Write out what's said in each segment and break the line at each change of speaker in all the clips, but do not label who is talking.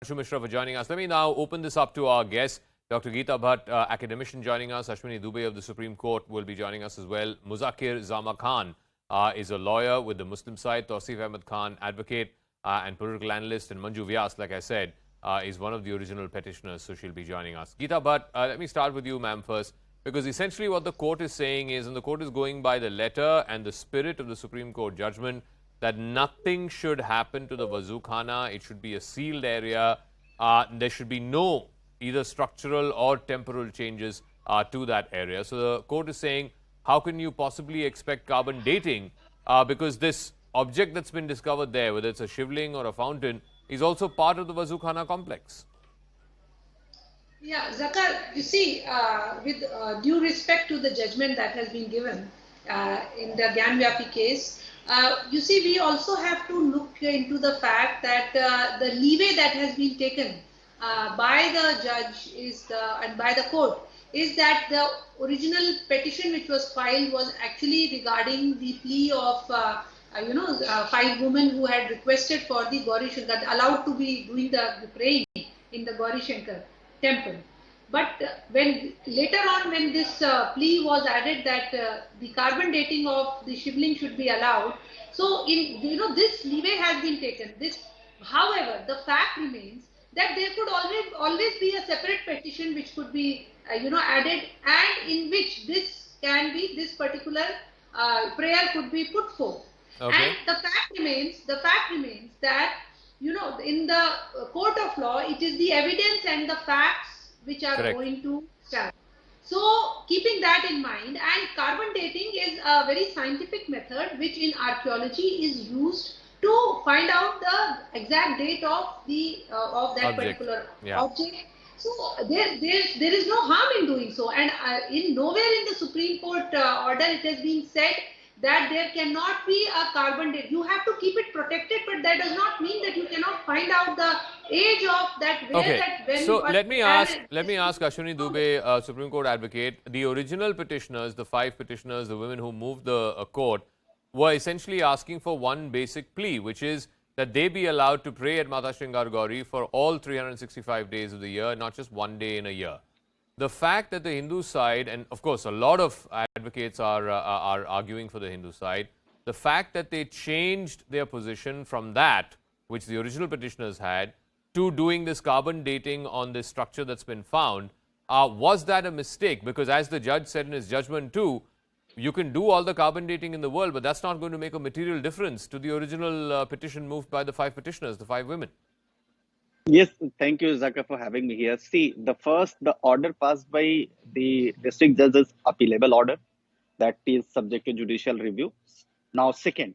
Mishra for joining us. Let me now open this up to our guests. Dr. Geeta Bhatt, academician, joining us. Ashwini Dubey of the Supreme Court will be joining us as well. Muzakkir Z Khan is a lawyer with the Muslim side. Tausif Ahmed Khan, advocate and political analyst. And Manju Vyas, like I said, is one of the original petitioners, so she'll be joining us. Geeta Bhatt, let me start with you, ma'am, first. Because essentially what the court is saying is, and the court is going by the letter and the spirit of the Supreme Court judgment, that nothing should happen to the Wazoo Khana. It should be a sealed area. There should be no either structural or temporal changes to that area. So the court is saying, how can you possibly expect carbon dating? Because this object that's been discovered there, whether it's a shivling or a fountain, is also part of the Wazoo Khana complex.
Yeah, Zakar, you see, with due respect to the judgment that has been given in the Gyanvapi case, you see, we also have to look into the fact that the leeway that has been taken by the judge and by the court is that the original petition which was filed was actually regarding the plea of 5 women who had requested for the Gauri Shankar, allowed to be doing the praying in the Gauri Shankar temple. But when later on, when this plea was added that the carbon dating of the shivling should be allowed, so this leeway has been taken. However, the fact remains that there could always be a separate petition which could be added, and in which this particular prayer could be put forth.
Okay.
And the fact remains that in the court of law, it is the evidence and the facts which are
Correct.
going to stand. So, keeping that in mind, and carbon dating is a very scientific method which in archaeology is used to find out the exact date of that particular object. So there is no harm in doing so, and in nowhere in the Supreme Court order it has been said that there cannot be a carbon date. You have to keep it protected, but that does not mean that you cannot find out the age of that.
So let me ask Ashwini Dubey, Supreme Court advocate, the original petitioners, the 5 petitioners, the women who moved the court, were essentially asking for one basic plea, which is that they be allowed to pray at Mata Shringar Gauri for all 365 days of the year, not just one day in a year. The fact that the Hindu side, and of course a lot of advocates are arguing for the Hindu side, the fact that they changed their position from that, which the original petitioners had, to doing this carbon dating on this structure that's been found, was that a mistake? Because as the judge said in his judgment too, you can do all the carbon dating in the world, but that's not going to make a material difference to the original petition moved by the 5 petitioners, the 5 women.
Yes, thank you, Zaka, for having me here. See, the order passed by the district judge's appealable order, that is subject to judicial review. Now, second,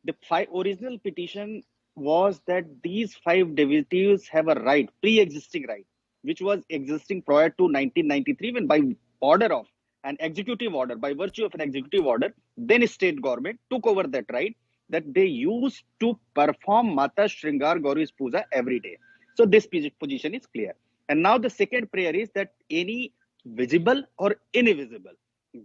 the original petition was that these 5 devotees have a right, pre-existing right, which was existing prior to 1993, when by order of an executive order, by virtue of an executive order, then state government took over that right, that they used to perform Mata Shringar Gauri's Puja every day. So this position is clear. And now the second prayer is that any visible or invisible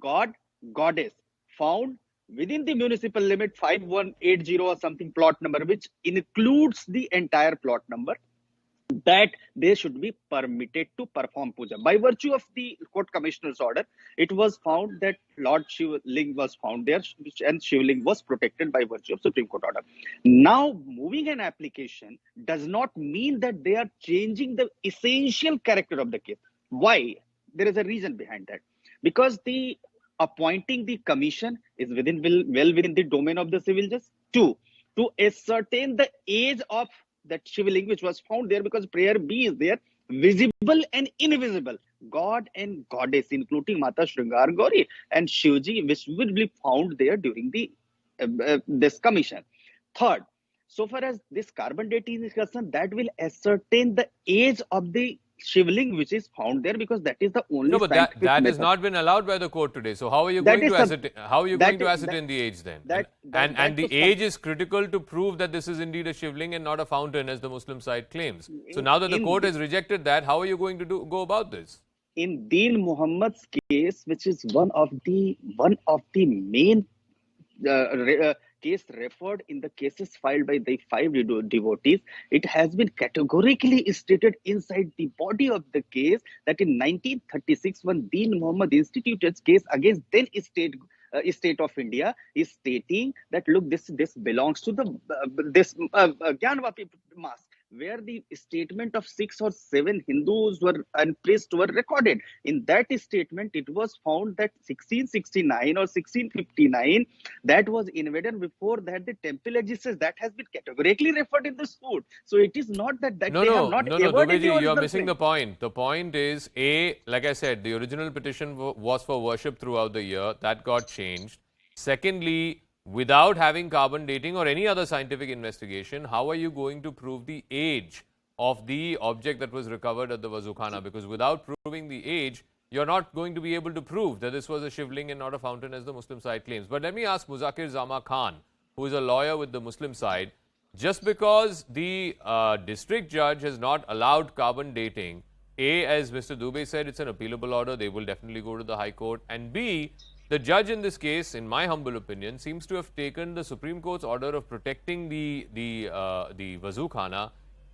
god, goddess found within the municipal limit 5180 or something plot number, which includes the entire plot number, that they should be permitted to perform puja. By virtue of the court commissioner's order, it was found that Lord Shivling was found there, and Shivling was protected by virtue of Supreme Court order. Now, moving an application does not mean that they are changing the essential character of the case. Why? There is a reason behind that. Because the appointing the commission is well within the domain of the civil justice. 2, to ascertain the age of that shivling which was found there, because prayer B is there, visible and invisible god and goddess, including Mata Shringar Gauri and Shivji, which will be found there during the this commission. Third, so far as this carbon dating is concerned, that will ascertain the age of the shivling which is found there, because that is the only.
No, but that has not been allowed by the court today. So how are you going to ascertain? How are you going to ascertain the age then? And the age is critical to prove that this is indeed a shivling and not a fountain, as the Muslim side claims. So now that the court has rejected that, how are you going to go about this?
In Deen Muhammad's case, which is one of the main case referred in the cases filed by the 5 devotees, it has been categorically stated inside the body of the case that in 1936, when Deen Muhammad instituted case against then state of India, is stating that look, this belongs to the Gyanvapi Mosque, where the statement of 6 or 7 Hindus and priests were recorded. In that statement, it was found that 1669 or 1659, that was invaded. Before that, the temple exists. That has been categorically referred in the suit. So it is not that they have not avoided
Dubeji, you are missing the point. The point is, like I said, the original petition was for worship throughout the year. That got changed. Secondly, without having carbon dating or any other scientific investigation, how are you going to prove the age of the object that was recovered at the Wazukhana? Because without proving the age, you're not going to be able to prove that this was a shivling and not a fountain as the Muslim side claims. But let me ask Muzakkir Z Khan, who is a lawyer with the Muslim side, just because the district judge has not allowed carbon dating, A, as Mr. Dubey said, it's an appealable order, they will definitely go to the High Court, and B, the judge in this case, in my humble opinion, seems to have taken the Supreme Court's order of protecting the Wazukhana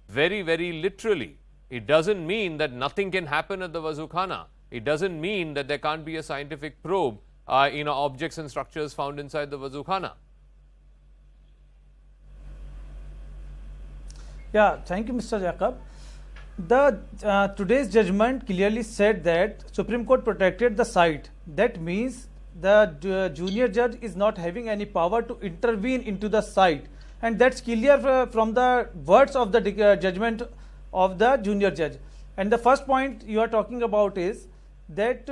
very, very literally. It doesn't mean that nothing can happen at the Wazukhana. It doesn't mean that there can't be a scientific probe in objects and structures found inside the Wazukhana.
Yeah, thank you, Mr. Jacob. The today's judgment clearly said that Supreme Court protected the site. That means the junior judge is not having any power to intervene into the site, and that's clear from the words of the judgment of the junior judge. And the first point you are talking about is that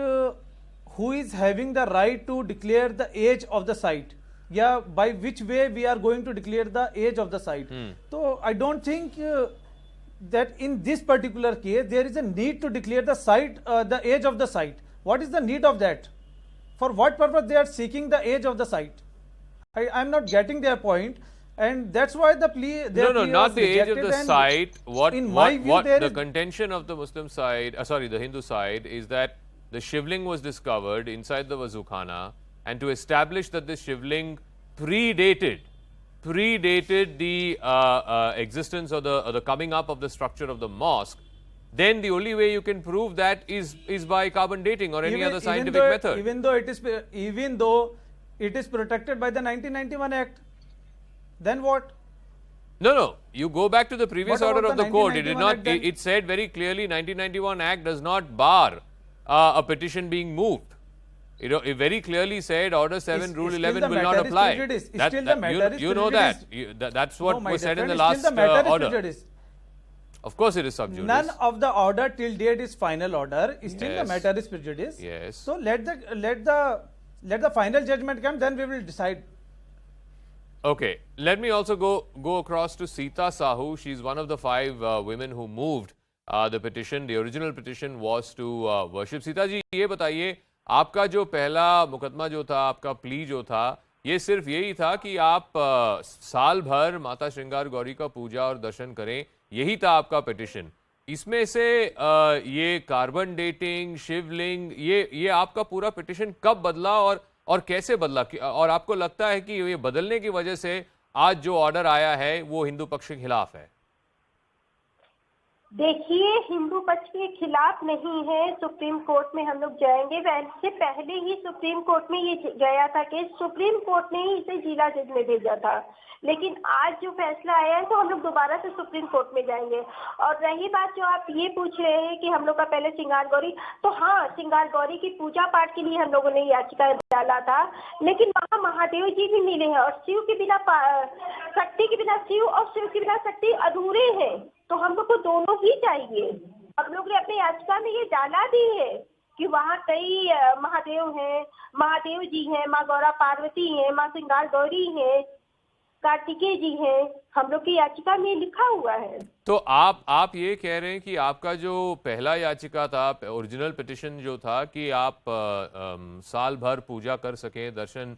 who is having the right to declare the age of the site? Yeah, by which way we are going to declare the age of the site? So I don't think that in this particular case there is a need to declare the site, the age of the site. What is the need of that? For what purpose they are seeking the age of the site? I am not getting their point, and that's why the plea.
No, not the age of the site. The contention of the Muslim side, the Hindu side, is that the shivling was discovered inside the Wazukhana, and to establish that this shivling predated the existence or the coming up of the structure of the mosque, then the only way you can prove that is by carbon dating or any other scientific method.
Even though it is protected by the 1991 Act, then what?
No. You go back to the previous order of the court. It did not. It said very clearly, 1991 Act does not bar a petition being moved. It very clearly said Order 7, Rule 11 will not apply. You know that. That's what was said in the last order. Of course, it is sub judice.
None of the order till date is final order. Still the matter is prejudice.
Yes.
So let the final judgment come. Then we will decide.
Okay. Let me also go across to Sita Sahu. She's one of the 5 women who moved the petition. The original petition was to worship. Sita ji, ये बताइए, आपका जो पहला मुकदमा जो था, आपका plea जो था, ये सिर्फ यही था कि आप साल भर माता श्रृंगार गौरी का पूजा और दर्शन करें, यही था आपका पिटिशन. इसमें से ये कार्बन डेटिंग, शिवलिंग, ये आपका पूरा पिटिशन कब बदला और कैसे बदला, और आपको लगता है कि ये बदलने की वजह से आज जो ऑर्डर आया है वो हिंदू पक्ष के खिलाफ है?
देखिए, हिंदू पक्ष के खिलाफ नहीं है. सुप्रीम कोर्ट में हम लोग जाएंगे. वैसे पहले ही सुप्रीम कोर्ट में ये गया था कि सुप्रीम कोर्ट ने ही इसे जिला जज में भेजा था, लेकिन आज जो फैसला आया है तो हम लोग दोबारा से सुप्रीम कोर्ट में जाएंगे. और रही बात जो आप ये पूछ रहे हैं कि हम लोग का पहले श्रृंगार गौरी, तो हाँ, श्रृंगार गौरी की पूजा पाठ के लिए हम लोगों ने याचिका डाला था, लेकिन वहाँ महादेव जी भी मिले हैं, और शिव के बिना शक्ति के बिना शिव और शिव के बिना शक्ति अधूरे हैं. तो हम लोग को दोनों ही चाहिए. हम लोग ने अपनी याचिका में ये डाला भी है कि वहाँ कई महादेव हैं, महादेव जी हैं, माँ गौरा पार्वती हैं, माँ श्रृंगार गौरी हैं, कार्तिकेय जी हैं. हम लोग की याचिका में लिखा हुआ है.
तो आप ये कह रहे हैं कि आपका जो पहला याचिका था, ओरिजिनल पिटिशन जो था कि आप साल भर पूजा कर सकें, दर्शन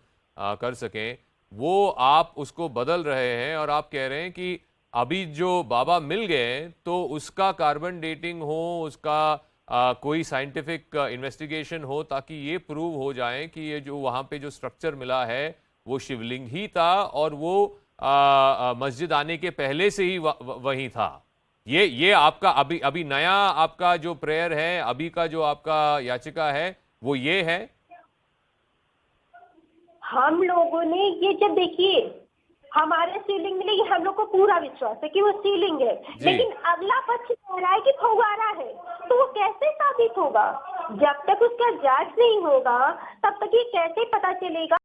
कर सकें, वो आप उसको बदल रहे हैं और आप कह रहे हैं कि अभी जो बाबा मिल गए तो उसका कार्बन डेटिंग हो, उसका कोई साइंटिफिक इन्वेस्टिगेशन हो, ताकि ये प्रूव हो जाए कि ये जो वहाँ पे जो स्ट्रक्चर मिला है वो शिवलिंग ही था और वो मस्जिद आने के पहले से ही वहीं था। ये आपका अभी नया आपका जो प्रेयर है, अभी का जो आपका याचिका है, वो ये है।
हम लोगों ने ये जब देखिए हमारे शिवलिंग में हम लोग को पूरा विश्वास है कि वो शिवलिंग है, लेकिन अगला पक्ष कह रहा है कि फव्वारा है, तो वो कैसे साबित होगा? जब तक उसका जांच नहीं होगा तब तक ये कैसे पता चलेगा?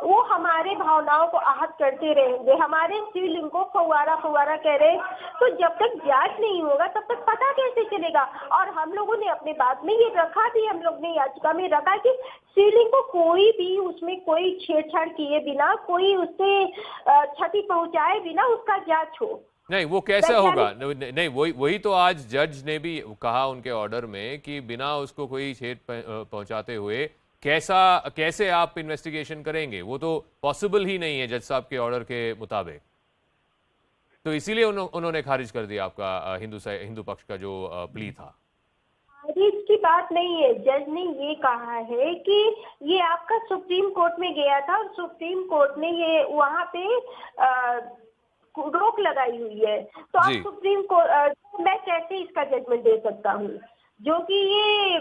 वो हमारे भावनाओं को आहत करते रहेंगे, हमारे शिवलिंग को फव्वारा फव्वारा कह रहे, तो जब तक जांच नहीं होगा तब तक पता कैसे चलेगा? और हम लोगों ने अपने बात में ये रखा भी, हम लोग ने याचिका में रखा कि शिवलिंग को कोई भी उसमें कोई छेड़छाड़ किए बिना, कोई उससे क्षति पहुंचाए बिना उसका जांच हो।
नहीं, वो कैसा होगा? नहीं, वही तो आज जज ने भी कहा उनके ऑर्डर में कि बिना उसको कोई छेद पहुंचाते हुए कैसे आप इन्वेस्टिगेशन करेंगे? वो तो पॉसिबल ही नहीं है जज साहब के ऑर्डर के मुताबिक। तो इसीलिए उन्होंने खारिज कर दिया आपका हिंदू पक्ष का जो प्ली था।
खारिज की बात नहीं है, जज ने ये कहा है कि ये आपका सुप्रीम कोर्ट में गया था और सुप्रीम कोर्ट ने ये वहाँ पे रोक लगाई हुई है, तो आप सुप्रीम कोर्ट मैं कैसे इसका जजमेंट दे सकता हूँ, जो कि ये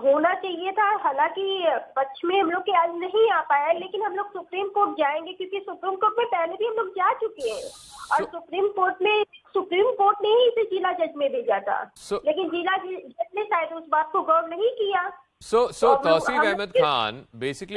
होना चाहिए था। हालांकि पक्ष में हम लोग के आज नहीं आ पाया, लेकिन हम लोग सुप्रीम कोर्ट जाएंगे क्योंकि सुप्रीम कोर्ट में पहले भी हम लोग जा चुके हैं और सुप्रीम कोर्ट ने ही इसे जिला जज में भेजा था, लेकिन जिला जज ने शायद उस बात को गौर नहीं किया।
तौसीफ अहमद खान, बेसिकली